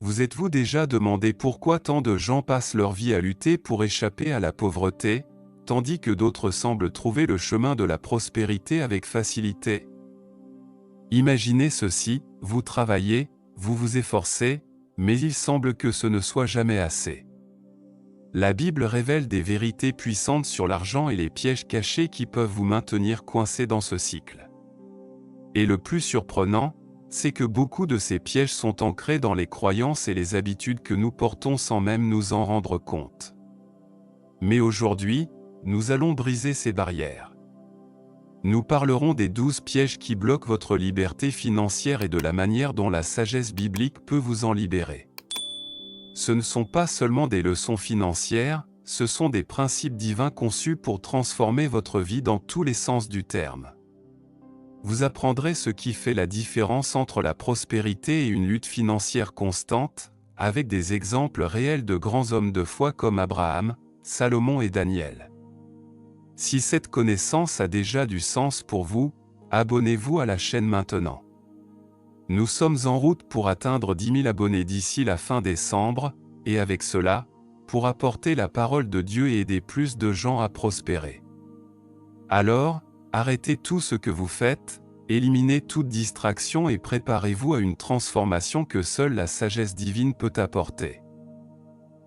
Vous êtes-vous déjà demandé pourquoi tant de gens passent leur vie à lutter pour échapper à la pauvreté, tandis que d'autres semblent trouver le chemin de la prospérité avec facilité? Imaginez ceci, vous travaillez, vous vous efforcez, mais il semble que ce ne soit jamais assez. La Bible révèle des vérités puissantes sur l'argent et les pièges cachés qui peuvent vous maintenir coincé dans ce cycle. Et le plus surprenant, c'est que beaucoup de ces pièges sont ancrés dans les croyances et les habitudes que nous portons sans même nous en rendre compte. Mais aujourd'hui, nous allons briser ces barrières. Nous parlerons des 12 pièges qui bloquent votre liberté financière et de la manière dont la sagesse biblique peut vous en libérer. Ce ne sont pas seulement des leçons financières, ce sont des principes divins conçus pour transformer votre vie dans tous les sens du terme. Vous apprendrez ce qui fait la différence entre la prospérité et une lutte financière constante, avec des exemples réels de grands hommes de foi comme Abraham, Salomon et Daniel. Si cette connaissance a déjà du sens pour vous, abonnez-vous à la chaîne maintenant. Nous sommes en route pour atteindre 10 000 abonnés d'ici la fin décembre, et avec cela, pour apporter la parole de Dieu et aider plus de gens à prospérer. Alors, arrêtez tout ce que vous faites, éliminez toute distraction et préparez-vous à une transformation que seule la sagesse divine peut apporter.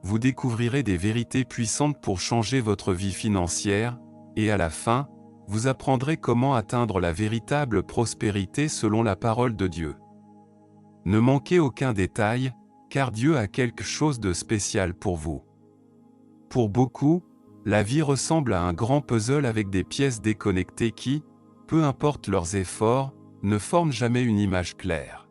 Vous découvrirez des vérités puissantes pour changer votre vie financière, et à la fin, vous apprendrez comment atteindre la véritable prospérité selon la parole de Dieu. Ne manquez aucun détail, car Dieu a quelque chose de spécial pour vous. Pour beaucoup, la vie ressemble à un grand puzzle avec des pièces déconnectées qui, peu importe leurs efforts, ne forment jamais une image claire.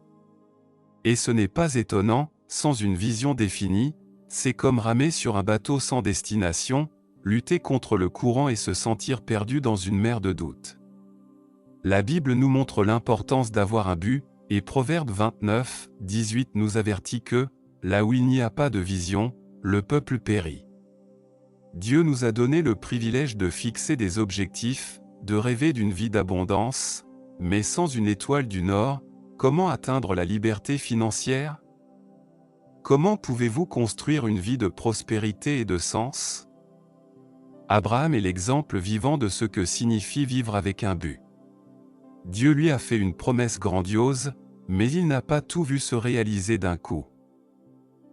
Et ce n'est pas étonnant, sans une vision définie, c'est comme ramer sur un bateau sans destination, lutter contre le courant et se sentir perdu dans une mer de doute. La Bible nous montre l'importance d'avoir un but, et Proverbe 29, 18 nous avertit que, là où il n'y a pas de vision, le peuple périt. Dieu nous a donné le privilège de fixer des objectifs, de rêver d'une vie d'abondance, mais sans une étoile du Nord, comment atteindre la liberté financière? Comment pouvez-vous construire une vie de prospérité et de sens? Abraham est l'exemple vivant de ce que signifie vivre avec un but. Dieu lui a fait une promesse grandiose, mais il n'a pas tout vu se réaliser d'un coup.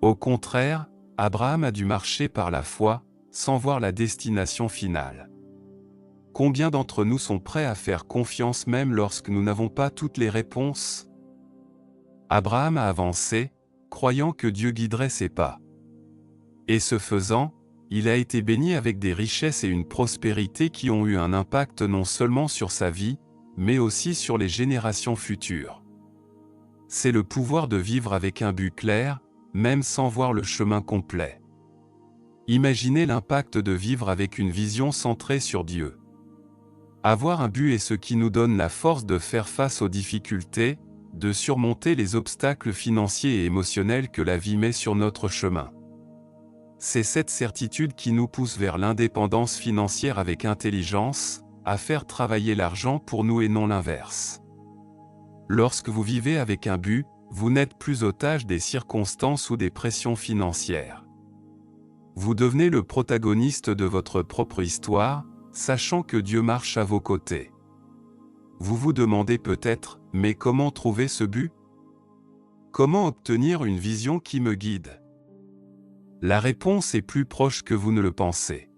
Au contraire, Abraham a dû marcher par la foi, sans voir la destination finale. Combien d'entre nous sont prêts à faire confiance même lorsque nous n'avons pas toutes les réponses? Abraham a avancé, croyant que Dieu guiderait ses pas. Et ce faisant, il a été béni avec des richesses et une prospérité qui ont eu un impact non seulement sur sa vie, mais aussi sur les générations futures. C'est le pouvoir de vivre avec un but clair, même sans voir le chemin complet. Imaginez l'impact de vivre avec une vision centrée sur Dieu. Avoir un but est ce qui nous donne la force de faire face aux difficultés, de surmonter les obstacles financiers et émotionnels que la vie met sur notre chemin. C'est cette certitude qui nous pousse vers l'indépendance financière avec intelligence, à faire travailler l'argent pour nous et non l'inverse. Lorsque vous vivez avec un but, vous n'êtes plus otage des circonstances ou des pressions financières. Vous devenez le protagoniste de votre propre histoire, sachant que Dieu marche à vos côtés. Vous vous demandez peut-être, mais comment trouver ce but? Comment obtenir une vision qui me guide? La réponse est plus proche que vous ne le pensez.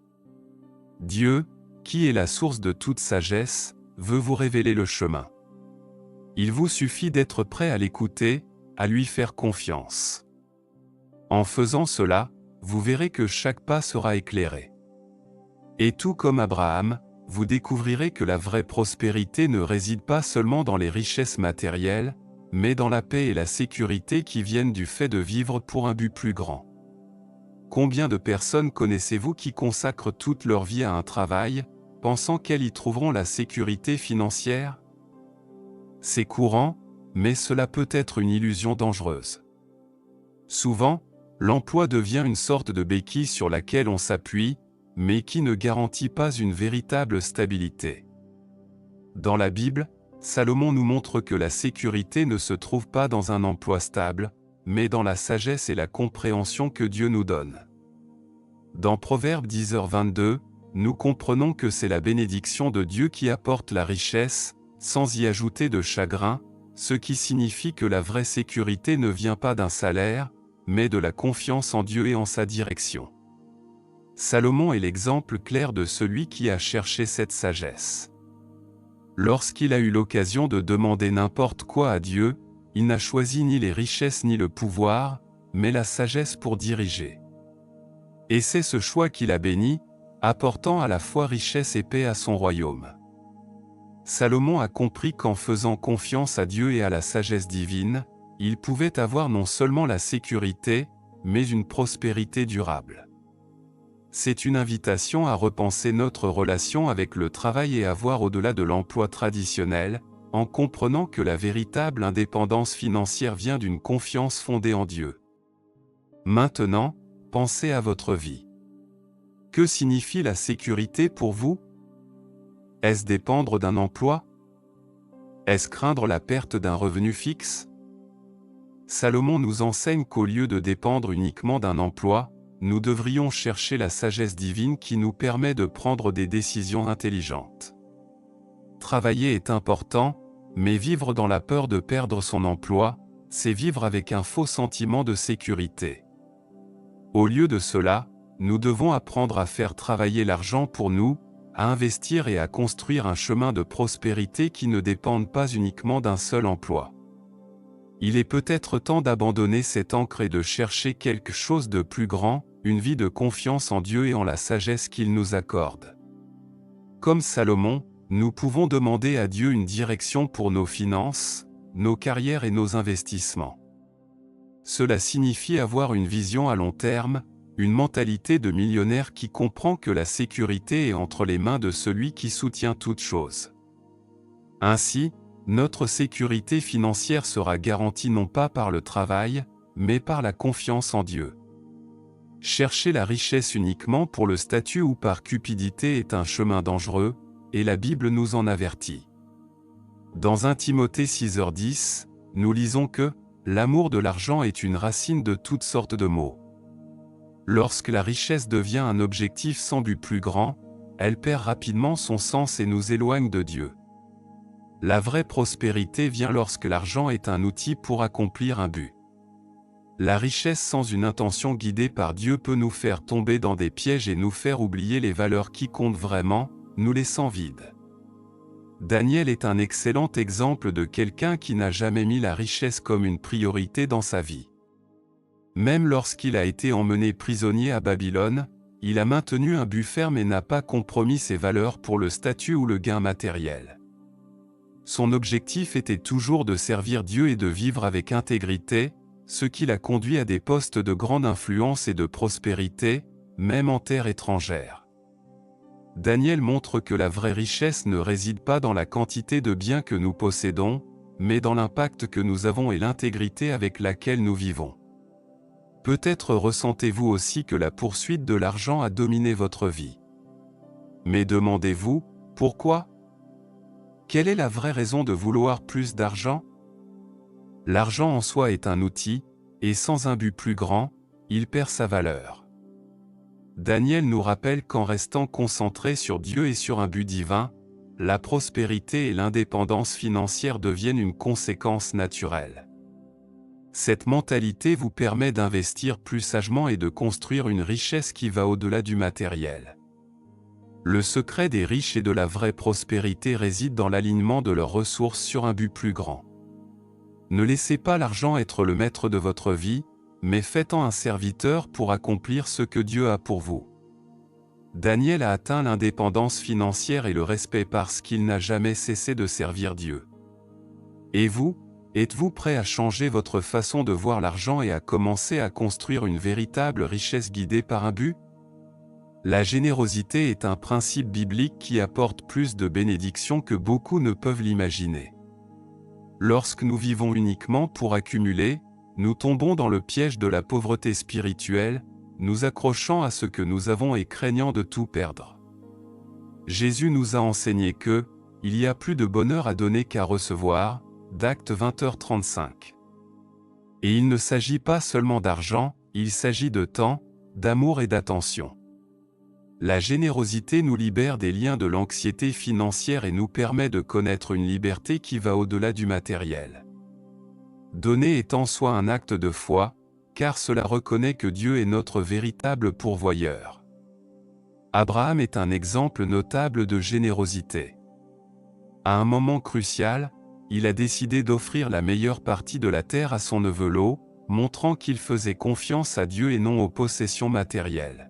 Dieu, qui est la source de toute sagesse, veut vous révéler le chemin. Il vous suffit d'être prêt à l'écouter, à lui faire confiance. En faisant cela, vous verrez que chaque pas sera éclairé. Et tout comme Abraham, vous découvrirez que la vraie prospérité ne réside pas seulement dans les richesses matérielles, mais dans la paix et la sécurité qui viennent du fait de vivre pour un but plus grand. Combien de personnes connaissez-vous qui consacrent toute leur vie à un travail, pensant qu'elles y trouveront la sécurité financière? C'est courant, mais cela peut être une illusion dangereuse. Souvent, l'emploi devient une sorte de béquille sur laquelle on s'appuie, mais qui ne garantit pas une véritable stabilité. Dans la Bible, Salomon nous montre que la sécurité ne se trouve pas dans un emploi stable, mais dans la sagesse et la compréhension que Dieu nous donne. Dans Proverbe 10h22, nous comprenons que c'est la bénédiction de Dieu qui apporte la richesse, sans y ajouter de chagrin, ce qui signifie que la vraie sécurité ne vient pas d'un salaire, mais de la confiance en Dieu et en sa direction. Salomon est l'exemple clair de celui qui a cherché cette sagesse. Lorsqu'il a eu l'occasion de demander n'importe quoi à Dieu, il n'a choisi ni les richesses ni le pouvoir, mais la sagesse pour diriger. Et c'est ce choix qu'il a béni, apportant à la fois richesse et paix à son royaume. Salomon a compris qu'en faisant confiance à Dieu et à la sagesse divine, il pouvait avoir non seulement la sécurité, mais une prospérité durable. C'est une invitation à repenser notre relation avec le travail et à voir au-delà de l'emploi traditionnel, en comprenant que la véritable indépendance financière vient d'une confiance fondée en Dieu. Maintenant, pensez à votre vie. Que signifie la sécurité pour vous? Est-ce dépendre d'un emploi? Est-ce craindre la perte d'un revenu fixe? Salomon nous enseigne qu'au lieu de dépendre uniquement d'un emploi, nous devrions chercher la sagesse divine qui nous permet de prendre des décisions intelligentes. Travailler est important, mais vivre dans la peur de perdre son emploi, c'est vivre avec un faux sentiment de sécurité. Au lieu de cela, nous devons apprendre à faire travailler l'argent pour nous, à investir et à construire un chemin de prospérité qui ne dépende pas uniquement d'un seul emploi. Il est peut-être temps d'abandonner cette ancre et de chercher quelque chose de plus grand, une vie de confiance en Dieu et en la sagesse qu'il nous accorde. Comme Salomon, nous pouvons demander à Dieu une direction pour nos finances, nos carrières et nos investissements. Cela signifie avoir une vision à long terme, une mentalité de millionnaire qui comprend que la sécurité est entre les mains de celui qui soutient toute chose. Ainsi, notre sécurité financière sera garantie non pas par le travail, mais par la confiance en Dieu. Chercher la richesse uniquement pour le statut ou par cupidité est un chemin dangereux, et la Bible nous en avertit. Dans 1 Timothée 6h10, nous lisons que « L'amour de l'argent est une racine de toutes sortes de maux. Lorsque la richesse devient un objectif sans but plus grand, elle perd rapidement son sens et nous éloigne de Dieu. La vraie prospérité vient lorsque l'argent est un outil pour accomplir un but. La richesse sans une intention guidée par Dieu peut nous faire tomber dans des pièges et nous faire oublier les valeurs qui comptent vraiment, nous laissant vides. Daniel est un excellent exemple de quelqu'un qui n'a jamais mis la richesse comme une priorité dans sa vie. Même lorsqu'il a été emmené prisonnier à Babylone, il a maintenu un but ferme et n'a pas compromis ses valeurs pour le statut ou le gain matériel. Son objectif était toujours de servir Dieu et de vivre avec intégrité, ce qui l'a conduit à des postes de grande influence et de prospérité, même en terre étrangère. Daniel montre que la vraie richesse ne réside pas dans la quantité de biens que nous possédons, mais dans l'impact que nous avons et l'intégrité avec laquelle nous vivons. Peut-être ressentez-vous aussi que la poursuite de l'argent a dominé votre vie. Mais demandez-vous, pourquoi? Quelle est la vraie raison de vouloir plus d'argent? L'argent en soi est un outil, et sans un but plus grand, il perd sa valeur. Daniel nous rappelle qu'en restant concentré sur Dieu et sur un but divin, la prospérité et l'indépendance financière deviennent une conséquence naturelle. Cette mentalité vous permet d'investir plus sagement et de construire une richesse qui va au-delà du matériel. Le secret des riches et de la vraie prospérité réside dans l'alignement de leurs ressources sur un but plus grand. Ne laissez pas l'argent être le maître de votre vie, mais faites-en un serviteur pour accomplir ce que Dieu a pour vous. Daniel a atteint l'indépendance financière et le respect parce qu'il n'a jamais cessé de servir Dieu. Et vous, êtes-vous prêt à changer votre façon de voir l'argent et à commencer à construire une véritable richesse guidée par un but? La générosité est un principe biblique qui apporte plus de bénédictions que beaucoup ne peuvent l'imaginer. Lorsque nous vivons uniquement pour accumuler, nous tombons dans le piège de la pauvreté spirituelle, nous accrochant à ce que nous avons et craignant de tout perdre. Jésus nous a enseigné que, il y a plus de bonheur à donner qu'à recevoir, d'Actes 20h35. Et il ne s'agit pas seulement d'argent, il s'agit de temps, d'amour et d'attention. La générosité nous libère des liens de l'anxiété financière et nous permet de connaître une liberté qui va au-delà du matériel. Donner est en soi un acte de foi, car cela reconnaît que Dieu est notre véritable pourvoyeur. Abraham est un exemple notable de générosité. À un moment crucial, il a décidé d'offrir la meilleure partie de la terre à son neveu Lot, montrant qu'il faisait confiance à Dieu et non aux possessions matérielles.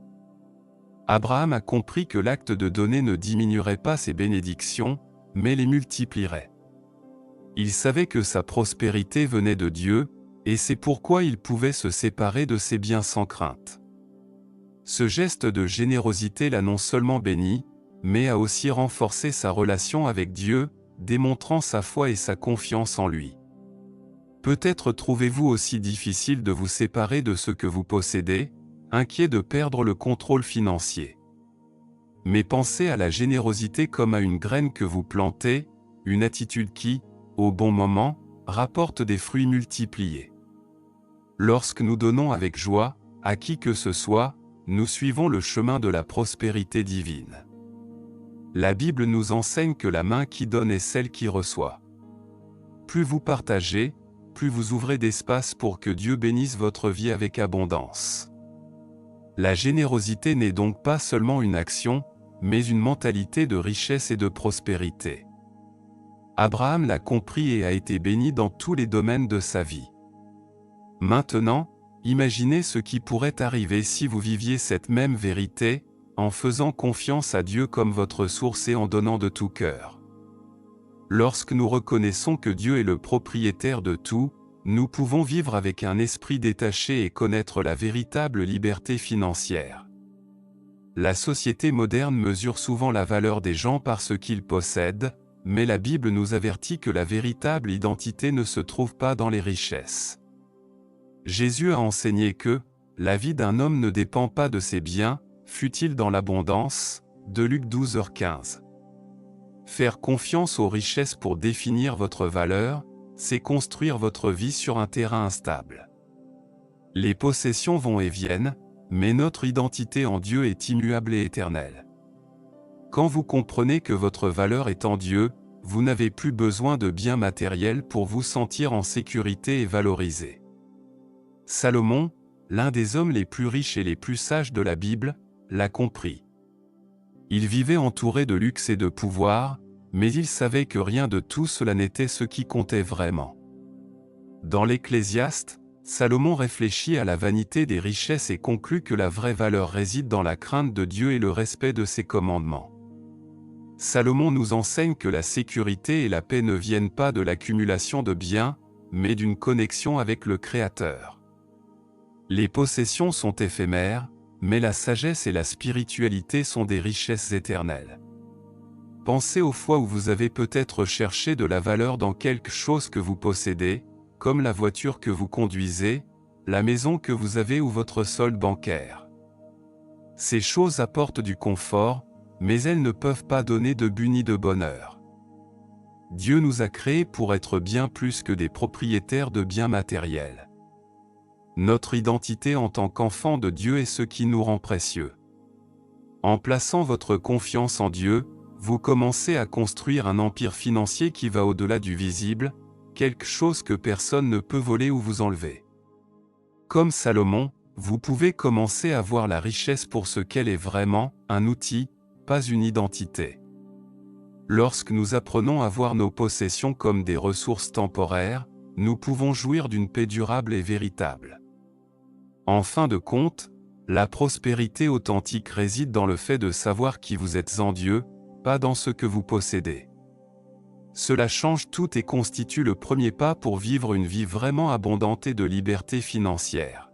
Abraham a compris que l'acte de donner ne diminuerait pas ses bénédictions, mais les multiplierait. Il savait que sa prospérité venait de Dieu, et c'est pourquoi il pouvait se séparer de ses biens sans crainte. Ce geste de générosité l'a non seulement béni, mais a aussi renforcé sa relation avec Dieu, démontrant sa foi et sa confiance en lui. Peut-être trouvez-vous aussi difficile de vous séparer de ce que vous possédez, inquiet de perdre le contrôle financier. Mais pensez à la générosité comme à une graine que vous plantez, une attitude qui, au bon moment, rapporte des fruits multipliés. Lorsque nous donnons avec joie, à qui que ce soit, nous suivons le chemin de la prospérité divine. La Bible nous enseigne que la main qui donne est celle qui reçoit. Plus vous partagez, plus vous ouvrez d'espace pour que Dieu bénisse votre vie avec abondance. La générosité n'est donc pas seulement une action, mais une mentalité de richesse et de prospérité. Abraham l'a compris et a été béni dans tous les domaines de sa vie. Maintenant, imaginez ce qui pourrait arriver si vous viviez cette même vérité, en faisant confiance à Dieu comme votre source et en donnant de tout cœur. Lorsque nous reconnaissons que Dieu est le propriétaire de tout, nous pouvons vivre avec un esprit détaché et connaître la véritable liberté financière. La société moderne mesure souvent la valeur des gens par ce qu'ils possèdent, mais la Bible nous avertit que la véritable identité ne se trouve pas dans les richesses. Jésus a enseigné que la vie d'un homme ne dépend pas de ses biens, fût-il dans l'abondance, de Luc 12h15. Faire confiance aux richesses pour définir votre valeur, c'est construire votre vie sur un terrain instable. Les possessions vont et viennent, mais notre identité en Dieu est immuable et éternelle. Quand vous comprenez que votre valeur est en Dieu, vous n'avez plus besoin de biens matériels pour vous sentir en sécurité et valorisé. Salomon, l'un des hommes les plus riches et les plus sages de la Bible, l'a compris. Il vivait entouré de luxe et de pouvoir, mais il savait que rien de tout cela n'était ce qui comptait vraiment. Dans l'Ecclésiaste, Salomon réfléchit à la vanité des richesses et conclut que la vraie valeur réside dans la crainte de Dieu et le respect de ses commandements. Salomon nous enseigne que la sécurité et la paix ne viennent pas de l'accumulation de biens, mais d'une connexion avec le Créateur. Les possessions sont éphémères, mais la sagesse et la spiritualité sont des richesses éternelles. Pensez aux fois où vous avez peut-être cherché de la valeur dans quelque chose que vous possédez, comme la voiture que vous conduisez, la maison que vous avez ou votre solde bancaire. Ces choses apportent du confort, mais elles ne peuvent pas donner de but ni de bonheur. Dieu nous a créés pour être bien plus que des propriétaires de biens matériels. Notre identité en tant qu'enfant de Dieu est ce qui nous rend précieux. En plaçant votre confiance en Dieu, vous commencez à construire un empire financier qui va au-delà du visible, quelque chose que personne ne peut voler ou vous enlever. Comme Salomon, vous pouvez commencer à voir la richesse pour ce qu'elle est vraiment, un outil, pas une identité. Lorsque nous apprenons à voir nos possessions comme des ressources temporaires, nous pouvons jouir d'une paix durable et véritable. En fin de compte, la prospérité authentique réside dans le fait de savoir qui vous êtes en Dieu, pas dans ce que vous possédez. Cela change tout et constitue le premier pas pour vivre une vie vraiment abondante et de liberté financière.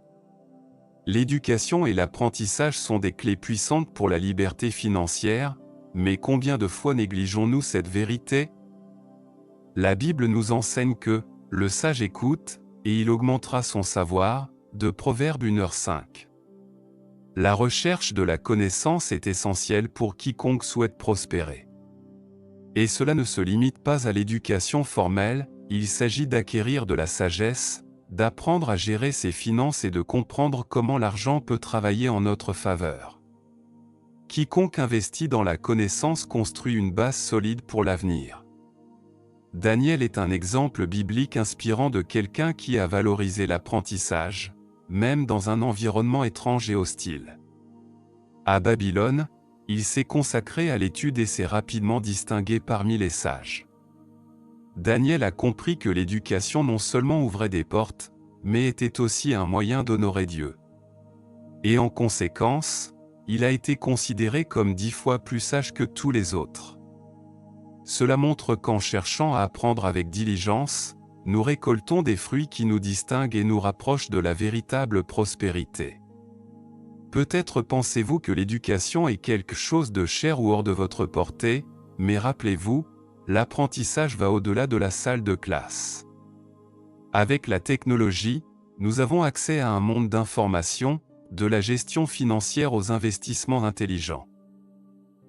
L'éducation et l'apprentissage sont des clés puissantes pour la liberté financière, mais combien de fois négligeons-nous cette vérité? La Bible nous enseigne que « le sage écoute, et il augmentera son savoir » de Proverbe 1h05. La recherche de la connaissance est essentielle pour quiconque souhaite prospérer. Et cela ne se limite pas à l'éducation formelle, il s'agit d'acquérir de la sagesse, d'apprendre à gérer ses finances et de comprendre comment l'argent peut travailler en notre faveur. Quiconque investit dans la connaissance construit une base solide pour l'avenir. Daniel est un exemple biblique inspirant de quelqu'un qui a valorisé l'apprentissage, même dans un environnement étrange et hostile. À Babylone, il s'est consacré à l'étude et s'est rapidement distingué parmi les sages. Daniel a compris que l'éducation non seulement ouvrait des portes, mais était aussi un moyen d'honorer Dieu. Et en conséquence, il a été considéré comme 10 fois plus sage que tous les autres. Cela montre qu'en cherchant à apprendre avec diligence, nous récoltons des fruits qui nous distinguent et nous rapprochent de la véritable prospérité. Peut-être pensez-vous que l'éducation est quelque chose de cher ou hors de votre portée, mais rappelez-vous, l'apprentissage va au-delà de la salle de classe. Avec la technologie, nous avons accès à un monde d'informations, de la gestion financière aux investissements intelligents.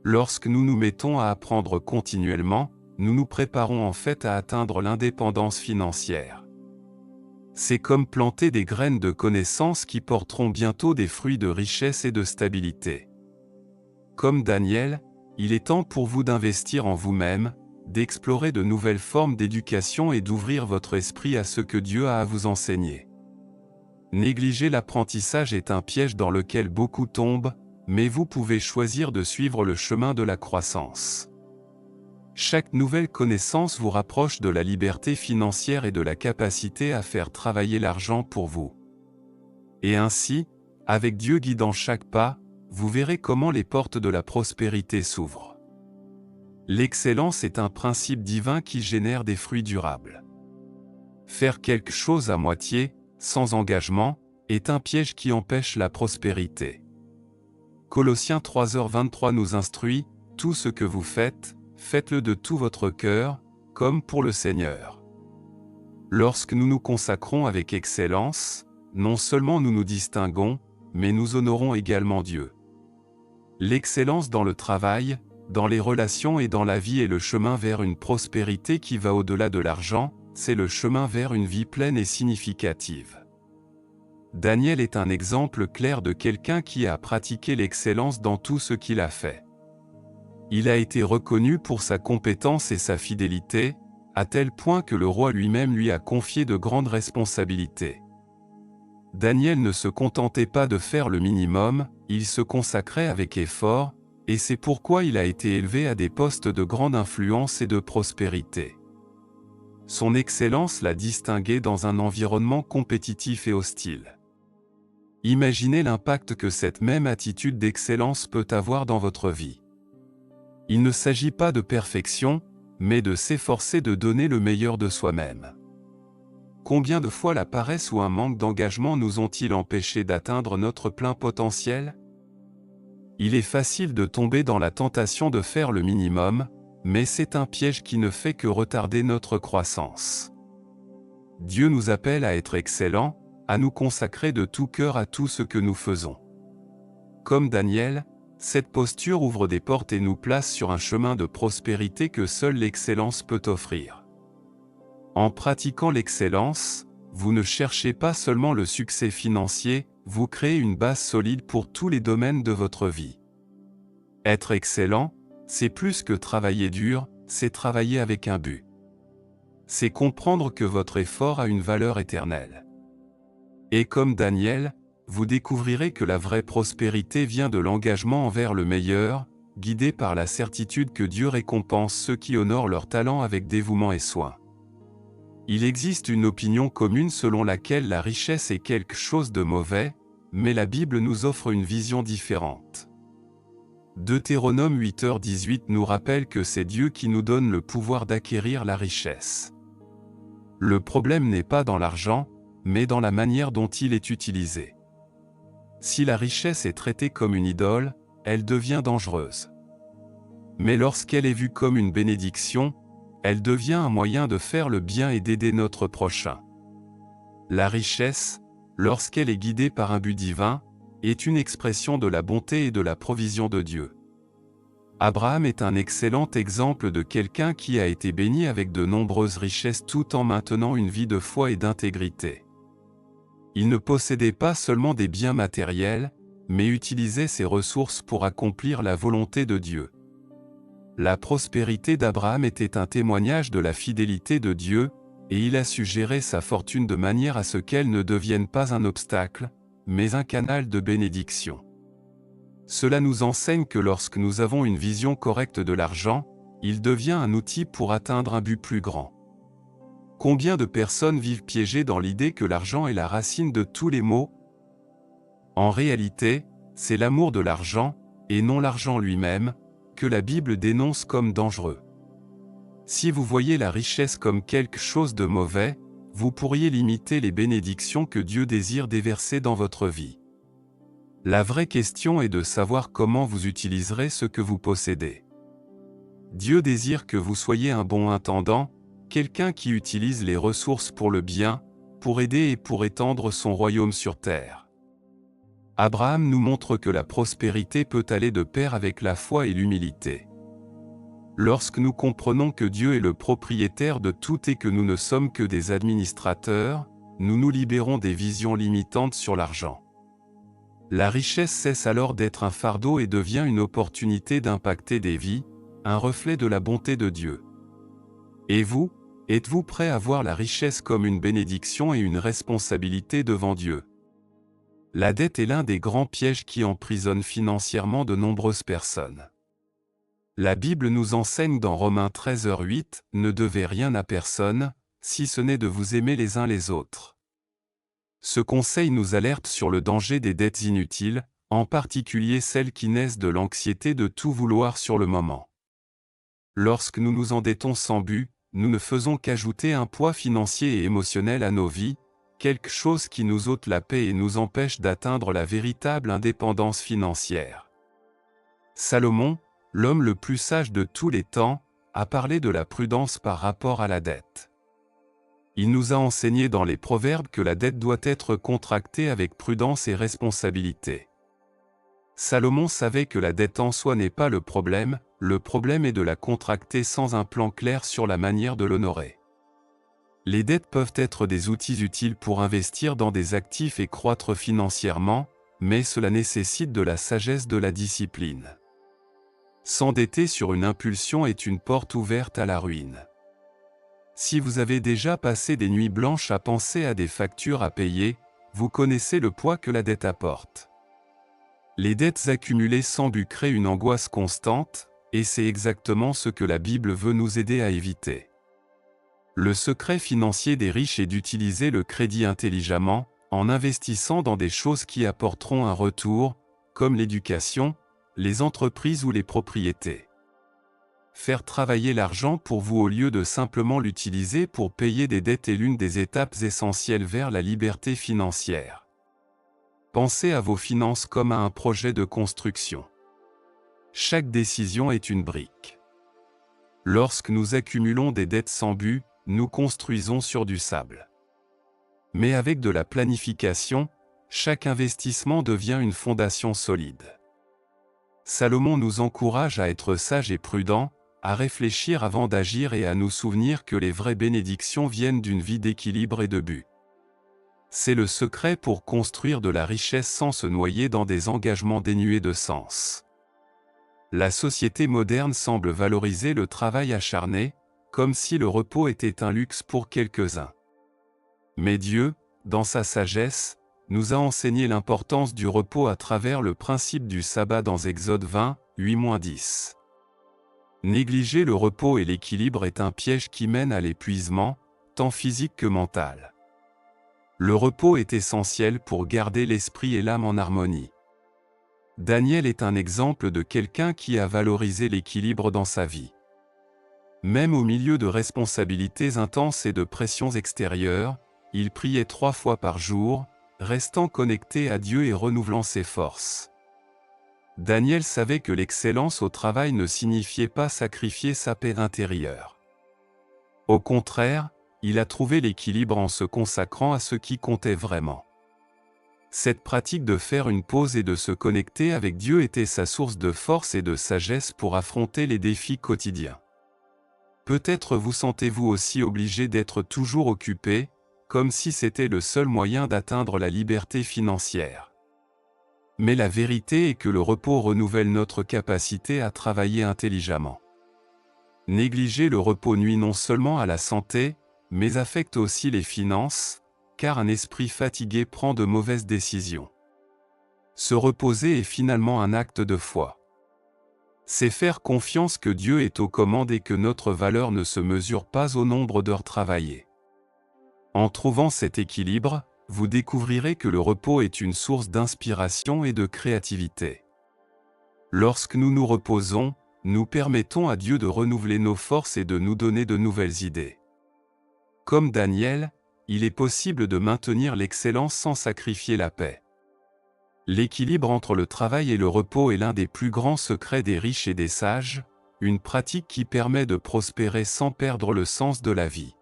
Lorsque nous nous mettons à apprendre continuellement, nous nous préparons en fait à atteindre l'indépendance financière. C'est comme planter des graines de connaissances qui porteront bientôt des fruits de richesse et de stabilité. Comme Daniel, il est temps pour vous d'investir en vous-même, d'explorer de nouvelles formes d'éducation et d'ouvrir votre esprit à ce que Dieu a à vous enseigner. Négliger l'apprentissage est un piège dans lequel beaucoup tombent, mais vous pouvez choisir de suivre le chemin de la croissance. Chaque nouvelle connaissance vous rapproche de la liberté financière et de la capacité à faire travailler l'argent pour vous. Et ainsi, avec Dieu guidant chaque pas, vous verrez comment les portes de la prospérité s'ouvrent. L'excellence est un principe divin qui génère des fruits durables. Faire quelque chose à moitié, sans engagement, est un piège qui empêche la prospérité. Colossiens 3h23 nous instruit, « Tout ce que vous faites, faites-le de tout votre cœur, comme pour le Seigneur. » Lorsque nous nous consacrons avec excellence, non seulement nous nous distinguons, mais nous honorons également Dieu. L'excellence dans le travail, dans les relations et dans la vie est le chemin vers une prospérité qui va au-delà de l'argent, c'est le chemin vers une vie pleine et significative. Daniel est un exemple clair de quelqu'un qui a pratiqué l'excellence dans tout ce qu'il a fait. Il a été reconnu pour sa compétence et sa fidélité, à tel point que le roi lui-même lui a confié de grandes responsabilités. Daniel ne se contentait pas de faire le minimum, il se consacrait avec effort, et c'est pourquoi il a été élevé à des postes de grande influence et de prospérité. Son excellence l'a distingué dans un environnement compétitif et hostile. Imaginez l'impact que cette même attitude d'excellence peut avoir dans votre vie. Il ne s'agit pas de perfection, mais de s'efforcer de donner le meilleur de soi-même. Combien de fois la paresse ou un manque d'engagement nous ont-ils empêchés d'atteindre notre plein potentiel? Il est facile de tomber dans la tentation de faire le minimum, mais c'est un piège qui ne fait que retarder notre croissance. Dieu nous appelle à être excellents, à nous consacrer de tout cœur à tout ce que nous faisons. Comme Daniel, cette posture ouvre des portes et nous place sur un chemin de prospérité que seule l'excellence peut offrir. En pratiquant l'excellence, vous ne cherchez pas seulement le succès financier, vous créez une base solide pour tous les domaines de votre vie. Être excellent, c'est plus que travailler dur, c'est travailler avec un but. C'est comprendre que votre effort a une valeur éternelle. Et comme Daniel, vous découvrirez que la vraie prospérité vient de l'engagement envers le meilleur, guidé par la certitude que Dieu récompense ceux qui honorent leur talent avec dévouement et soin. Il existe une opinion commune selon laquelle la richesse est quelque chose de mauvais, mais la Bible nous offre une vision différente. Deutéronome 8h18 nous rappelle que c'est Dieu qui nous donne le pouvoir d'acquérir la richesse. Le problème n'est pas dans l'argent, mais dans la manière dont il est utilisé. Si la richesse est traitée comme une idole, elle devient dangereuse. Mais lorsqu'elle est vue comme une bénédiction, elle devient un moyen de faire le bien et d'aider notre prochain. La richesse, lorsqu'elle est guidée par un but divin, est une expression de la bonté et de la provision de Dieu. Abraham est un excellent exemple de quelqu'un qui a été béni avec de nombreuses richesses tout en maintenant une vie de foi et d'intégrité. Il ne possédait pas seulement des biens matériels, mais utilisait ses ressources pour accomplir la volonté de Dieu. La prospérité d'Abraham était un témoignage de la fidélité de Dieu, et il a su gérer sa fortune de manière à ce qu'elle ne devienne pas un obstacle, mais un canal de bénédiction. Cela nous enseigne que lorsque nous avons une vision correcte de l'argent, il devient un outil pour atteindre un but plus grand. Combien de personnes vivent piégées dans l'idée que l'argent est la racine de tous les maux? En réalité, c'est l'amour de l'argent, et non l'argent lui-même, que la Bible dénonce comme dangereux. Si vous voyez la richesse comme quelque chose de mauvais, vous pourriez limiter les bénédictions que Dieu désire déverser dans votre vie. La vraie question est de savoir comment vous utiliserez ce que vous possédez. Dieu désire que vous soyez un bon intendant, quelqu'un qui utilise les ressources pour le bien, pour aider et pour étendre son royaume sur terre. Abraham nous montre que la prospérité peut aller de pair avec la foi et l'humilité. Lorsque nous comprenons que Dieu est le propriétaire de tout et que nous ne sommes que des administrateurs, nous nous libérons des visions limitantes sur l'argent. La richesse cesse alors d'être un fardeau et devient une opportunité d'impacter des vies, un reflet de la bonté de Dieu. Et vous, êtes-vous prêt à voir la richesse comme une bénédiction et une responsabilité devant Dieu? La dette est l'un des grands pièges qui emprisonnent financièrement de nombreuses personnes. La Bible nous enseigne dans Romains 13h8, « Ne devez rien à personne, si ce n'est de vous aimer les uns les autres. » Ce conseil nous alerte sur le danger des dettes inutiles, en particulier celles qui naissent de l'anxiété de tout vouloir sur le moment. Lorsque nous nous endettons sans but, nous ne faisons qu'ajouter un poids financier et émotionnel à nos vies, quelque chose qui nous ôte la paix et nous empêche d'atteindre la véritable indépendance financière. Salomon, l'homme le plus sage de tous les temps, a parlé de la prudence par rapport à la dette. Il nous a enseigné dans les Proverbes que la dette doit être contractée avec prudence et responsabilité. Salomon savait que la dette en soi n'est pas le problème est de la contracter sans un plan clair sur la manière de l'honorer. Les dettes peuvent être des outils utiles pour investir dans des actifs et croître financièrement, mais cela nécessite de la sagesse, de la discipline. S'endetter sur une impulsion est une porte ouverte à la ruine. Si vous avez déjà passé des nuits blanches à penser à des factures à payer, vous connaissez le poids que la dette apporte. Les dettes accumulées sans but créent une angoisse constante, et c'est exactement ce que la Bible veut nous aider à éviter. Le secret financier des riches est d'utiliser le crédit intelligemment, en investissant dans des choses qui apporteront un retour, comme l'éducation, les entreprises ou les propriétés. Faire travailler l'argent pour vous au lieu de simplement l'utiliser pour payer des dettes est l'une des étapes essentielles vers la liberté financière. Pensez à vos finances comme à un projet de construction. Chaque décision est une brique. Lorsque nous accumulons des dettes sans but, nous construisons sur du sable. Mais avec de la planification, chaque investissement devient une fondation solide. Salomon nous encourage à être sages et prudents, à réfléchir avant d'agir et à nous souvenir que les vraies bénédictions viennent d'une vie d'équilibre et de but. C'est le secret pour construire de la richesse sans se noyer dans des engagements dénués de sens. La société moderne semble valoriser le travail acharné, comme si le repos était un luxe pour quelques-uns. Mais Dieu, dans sa sagesse, nous a enseigné l'importance du repos à travers le principe du sabbat dans Exode 20, 8-10. Négliger le repos et l'équilibre est un piège qui mène à l'épuisement, tant physique que mental. Le repos est essentiel pour garder l'esprit et l'âme en harmonie. Daniel est un exemple de quelqu'un qui a valorisé l'équilibre dans sa vie. Même au milieu de responsabilités intenses et de pressions extérieures, il priait 3 fois par jour, restant connecté à Dieu et renouvelant ses forces. Daniel savait que l'excellence au travail ne signifiait pas sacrifier sa paix intérieure. Au contraire, il a trouvé l'équilibre en se consacrant à ce qui comptait vraiment. Cette pratique de faire une pause et de se connecter avec Dieu était sa source de force et de sagesse pour affronter les défis quotidiens. Peut-être vous sentez-vous aussi obligé d'être toujours occupé, comme si c'était le seul moyen d'atteindre la liberté financière. Mais la vérité est que le repos renouvelle notre capacité à travailler intelligemment. Négliger le repos nuit non seulement à la santé, mais affecte aussi les finances, car un esprit fatigué prend de mauvaises décisions. Se reposer est finalement un acte de foi. C'est faire confiance que Dieu est aux commandes et que notre valeur ne se mesure pas au nombre d'heures travaillées. En trouvant cet équilibre, vous découvrirez que le repos est une source d'inspiration et de créativité. Lorsque nous nous reposons, nous permettons à Dieu de renouveler nos forces et de nous donner de nouvelles idées. Comme Daniel, il est possible de maintenir l'excellence sans sacrifier la paix. L'équilibre entre le travail et le repos est l'un des plus grands secrets des riches et des sages, une pratique qui permet de prospérer sans perdre le sens de la vie.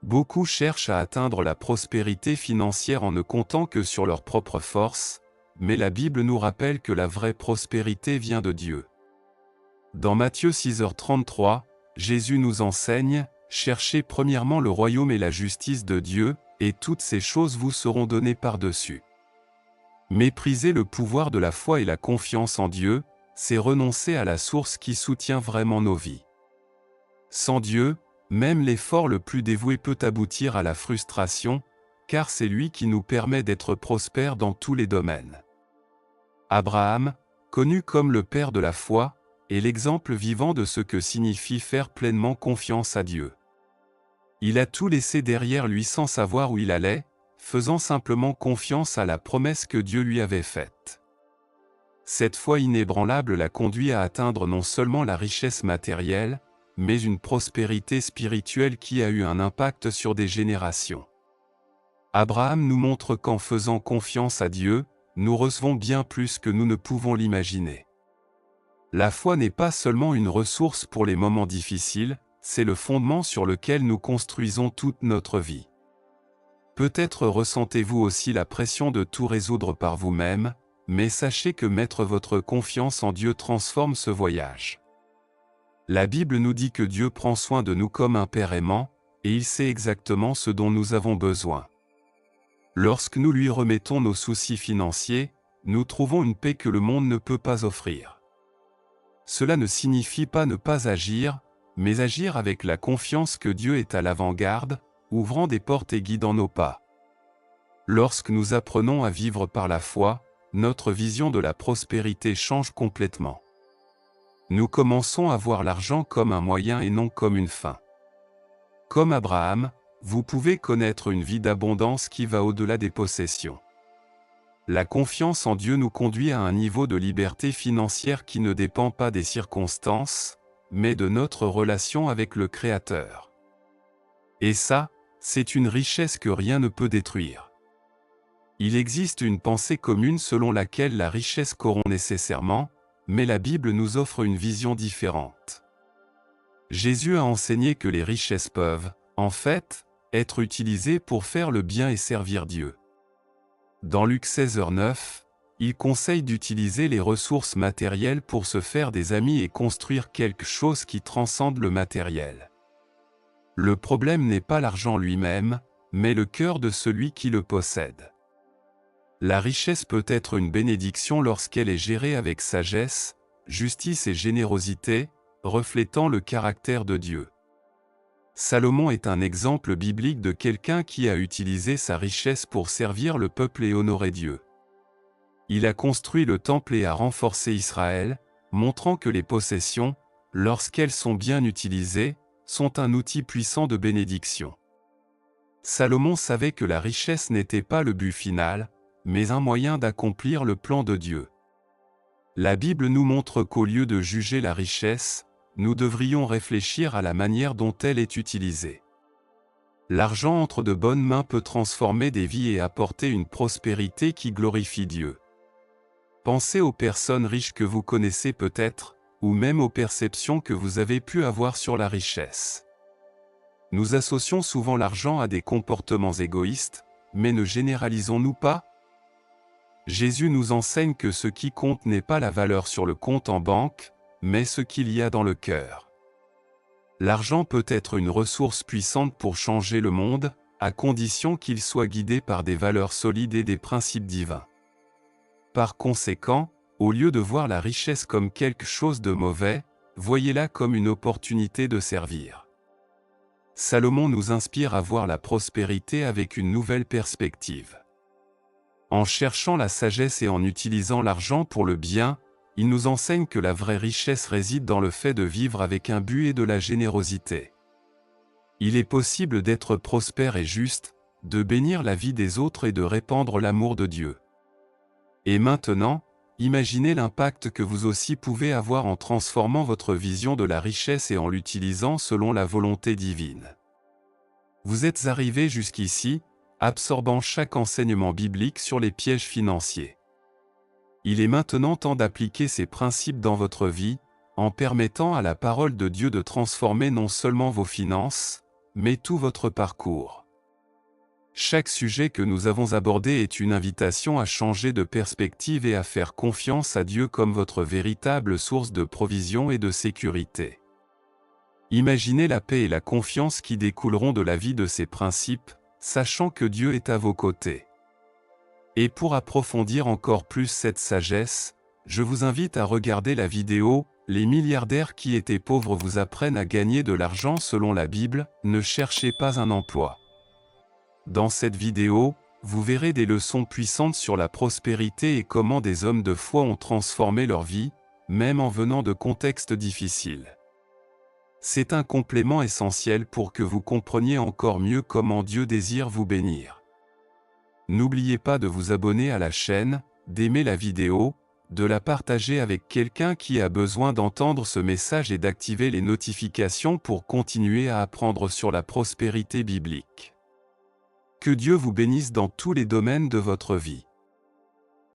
Beaucoup cherchent à atteindre la prospérité financière en ne comptant que sur leurs propres forces, mais la Bible nous rappelle que la vraie prospérité vient de Dieu. Dans Matthieu 6h33, Jésus nous enseigne « Cherchez premièrement le royaume et la justice de Dieu, et toutes ces choses vous seront données par-dessus. » Mépriser le pouvoir de la foi et la confiance en Dieu, c'est renoncer à la source qui soutient vraiment nos vies. Sans Dieu, même l'effort le plus dévoué peut aboutir à la frustration, car c'est lui qui nous permet d'être prospères dans tous les domaines. Abraham, connu comme le père de la foi, est l'exemple vivant de ce que signifie faire pleinement confiance à Dieu. Il a tout laissé derrière lui sans savoir où il allait, faisant simplement confiance à la promesse que Dieu lui avait faite. Cette foi inébranlable l'a conduit à atteindre non seulement la richesse matérielle, mais une prospérité spirituelle qui a eu un impact sur des générations. Abraham nous montre qu'en faisant confiance à Dieu, nous recevons bien plus que nous ne pouvons l'imaginer. La foi n'est pas seulement une ressource pour les moments difficiles, c'est le fondement sur lequel nous construisons toute notre vie. Peut-être ressentez-vous aussi la pression de tout résoudre par vous-même, mais sachez que mettre votre confiance en Dieu transforme ce voyage. La Bible nous dit que Dieu prend soin de nous comme un Père aimant, et il sait exactement ce dont nous avons besoin. Lorsque nous lui remettons nos soucis financiers, nous trouvons une paix que le monde ne peut pas offrir. Cela ne signifie pas ne pas agir, mais agir avec la confiance que Dieu est à l'avant-garde, ouvrant des portes et guidant nos pas. Lorsque nous apprenons à vivre par la foi, notre vision de la prospérité change complètement. Nous commençons à voir l'argent comme un moyen et non comme une fin. Comme Abraham, vous pouvez connaître une vie d'abondance qui va au-delà des possessions. La confiance en Dieu nous conduit à un niveau de liberté financière qui ne dépend pas des circonstances, mais de notre relation avec le Créateur. Et ça, c'est une richesse que rien ne peut détruire. Il existe une pensée commune selon laquelle la richesse corrompt nécessairement, mais la Bible nous offre une vision différente. Jésus a enseigné que les richesses peuvent, en fait, être utilisées pour faire le bien et servir Dieu. Dans Luc 16h9, il conseille d'utiliser les ressources matérielles pour se faire des amis et construire quelque chose qui transcende le matériel. Le problème n'est pas l'argent lui-même, mais le cœur de celui qui le possède. La richesse peut être une bénédiction lorsqu'elle est gérée avec sagesse, justice et générosité, reflétant le caractère de Dieu. Salomon est un exemple biblique de quelqu'un qui a utilisé sa richesse pour servir le peuple et honorer Dieu. Il a construit le temple et a renforcé Israël, montrant que les possessions, lorsqu'elles sont bien utilisées, sont un outil puissant de bénédiction. Salomon savait que la richesse n'était pas le but final, mais un moyen d'accomplir le plan de Dieu. La Bible nous montre qu'au lieu de juger la richesse, nous devrions réfléchir à la manière dont elle est utilisée. L'argent entre de bonnes mains peut transformer des vies et apporter une prospérité qui glorifie Dieu. Pensez aux personnes riches que vous connaissez peut-être, ou même aux perceptions que vous avez pu avoir sur la richesse. Nous associons souvent l'argent à des comportements égoïstes, mais ne généralisons-nous pas ? Jésus nous enseigne que ce qui compte n'est pas la valeur sur le compte en banque, mais ce qu'il y a dans le cœur. L'argent peut être une ressource puissante pour changer le monde, à condition qu'il soit guidé par des valeurs solides et des principes divins. Par conséquent, au lieu de voir la richesse comme quelque chose de mauvais, voyez-la comme une opportunité de servir. Salomon nous inspire à voir la prospérité avec une nouvelle perspective. En cherchant la sagesse et en utilisant l'argent pour le bien, il nous enseigne que la vraie richesse réside dans le fait de vivre avec un but et de la générosité. Il est possible d'être prospère et juste, de bénir la vie des autres et de répandre l'amour de Dieu. Et maintenant, imaginez l'impact que vous aussi pouvez avoir en transformant votre vision de la richesse et en l'utilisant selon la volonté divine. Vous êtes arrivé jusqu'ici, absorbant chaque enseignement biblique sur les pièges financiers. Il est maintenant temps d'appliquer ces principes dans votre vie, en permettant à la parole de Dieu de transformer non seulement vos finances, mais tout votre parcours. Chaque sujet que nous avons abordé est une invitation à changer de perspective et à faire confiance à Dieu comme votre véritable source de provision et de sécurité. Imaginez la paix et la confiance qui découleront de la vie de ces principes, sachant que Dieu est à vos côtés. Et pour approfondir encore plus cette sagesse, je vous invite à regarder la vidéo « Les milliardaires qui étaient pauvres vous apprennent à gagner de l'argent selon la Bible, ne cherchez pas un emploi ». Dans cette vidéo, vous verrez des leçons puissantes sur la prospérité et comment des hommes de foi ont transformé leur vie, même en venant de contextes difficiles. C'est un complément essentiel pour que vous compreniez encore mieux comment Dieu désire vous bénir. N'oubliez pas de vous abonner à la chaîne, d'aimer la vidéo, de la partager avec quelqu'un qui a besoin d'entendre ce message et d'activer les notifications pour continuer à apprendre sur la prospérité biblique. Que Dieu vous bénisse dans tous les domaines de votre vie.